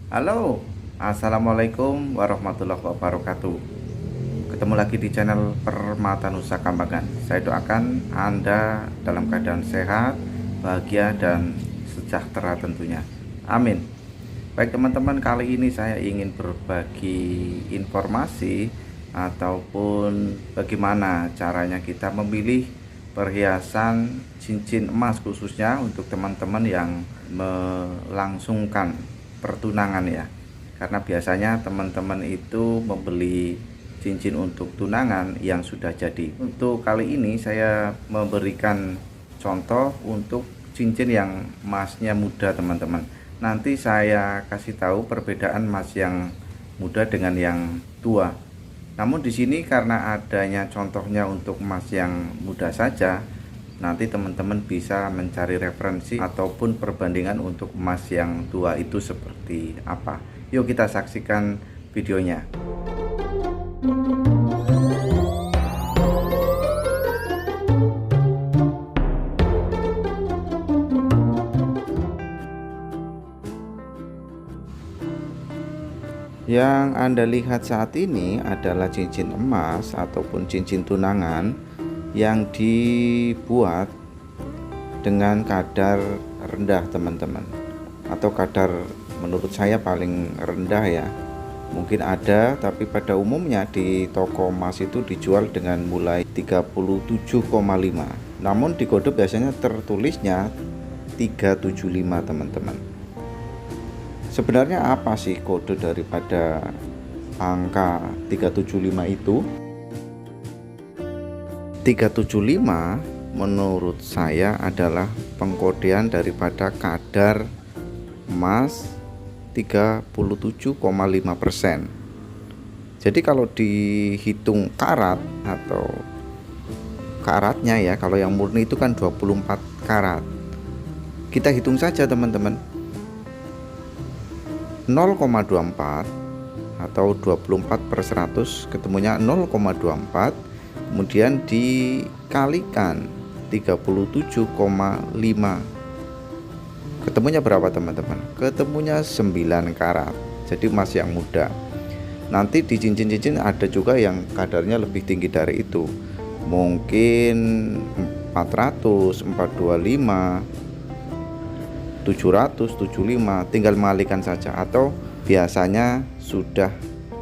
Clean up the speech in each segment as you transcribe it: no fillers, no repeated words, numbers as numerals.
Halo, assalamualaikum warahmatullahi wabarakatuh. Ketemu lagi di channel Permata Nusa Kambangan. Saya doakan Anda dalam keadaan sehat, bahagia, dan sejahtera tentunya. Amin. Baik teman-teman, kali ini saya ingin berbagi informasi ataupun bagaimana caranya kita memilih perhiasan cincin emas, khususnya untuk teman-teman yang melangsungkan pertunangan ya. Karena biasanya teman-teman itu membeli cincin untuk tunangan yang sudah jadi. Untuk kali ini saya memberikan contoh untuk cincin yang emasnya muda teman-teman. Nanti saya kasih tahu perbedaan emas yang muda dengan yang tua. Namun di sini karena adanya contohnya untuk emas yang muda saja, nanti teman-teman bisa mencari referensi ataupun perbandingan untuk emas yang tua itu seperti apa. Yuk kita saksikan videonya. Yang Anda lihat saat ini adalah cincin emas ataupun cincin tunangan yang dibuat dengan kadar rendah teman-teman, atau kadar menurut saya paling rendah ya. Mungkin ada, tapi pada umumnya di toko emas itu dijual dengan mulai 37,5. Namun di kode biasanya tertulisnya 375 teman-teman. Sebenarnya apa sih kode daripada angka 375 itu? 375 menurut saya adalah pengkodean daripada kadar emas 37,5%. Jadi kalau dihitung karat atau karatnya ya, kalau yang murni itu kan 24 karat. Kita hitung saja teman-teman, 0,24 atau 24/100 ketemunya 0,24, kemudian dikalikan 37,5, ketemunya berapa teman-teman? Ketemunya 9 karat. Jadi emas yang muda. Nanti di cincin-cincin ada juga yang kadarnya lebih tinggi dari itu, mungkin 400, 425, 775, tinggal mengalihkan saja, atau biasanya sudah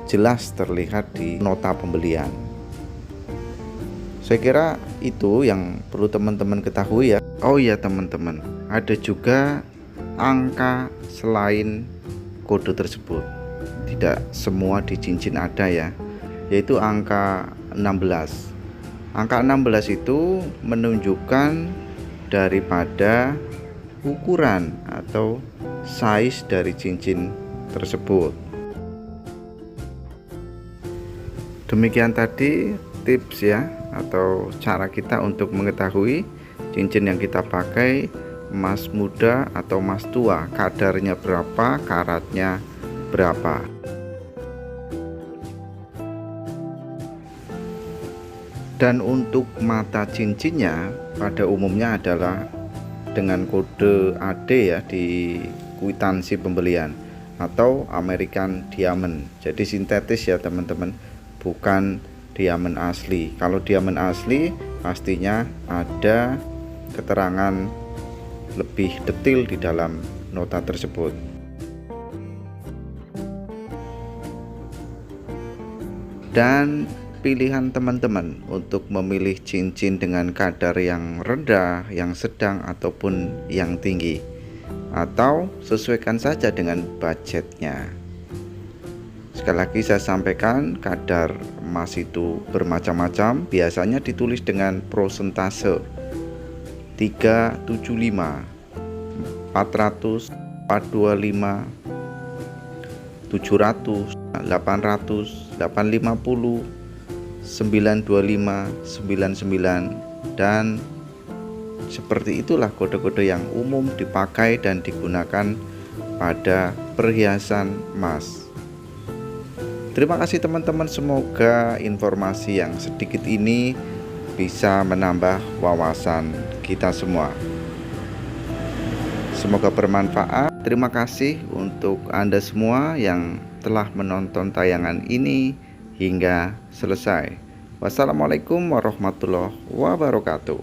jelas terlihat di nota pembelian. Saya kira itu yang perlu teman-teman ketahui ya. Oh iya teman-teman, ada juga angka selain kode tersebut. Tidak semua di cincin ada ya, yaitu angka 16. Angka 16 itu menunjukkan daripada ukuran atau size dari cincin tersebut. Demikian tadi tips ya, atau cara kita untuk mengetahui cincin yang kita pakai emas muda atau emas tua, kadarnya berapa, karatnya berapa. Dan untuk mata cincinnya pada umumnya adalah dengan kode AD ya di kwitansi pembelian, atau American Diamond. Jadi sintetis ya teman-teman, bukan diamond asli. Kalau diamond asli pastinya ada keterangan lebih detail di dalam nota tersebut. Dan pilihan teman-teman untuk memilih cincin dengan kadar yang rendah, yang sedang, ataupun yang tinggi, atau sesuaikan saja dengan budgetnya. Sekali lagi saya sampaikan, kadar emas itu bermacam-macam, biasanya ditulis dengan prosentase 375, 400, 425, 700, 800, 850, 925, 99, dan seperti itulah kode-kode yang umum dipakai dan digunakan pada perhiasan emas. Terima kasih teman-teman, semoga informasi yang sedikit ini bisa menambah wawasan kita semua. Semoga bermanfaat. Terima kasih untuk Anda semua yang telah menonton tayangan ini hingga selesai. Wassalamualaikum warahmatullahi wabarakatuh.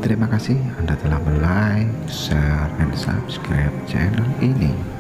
Terima kasih Anda telah like, share, dan subscribe channel ini.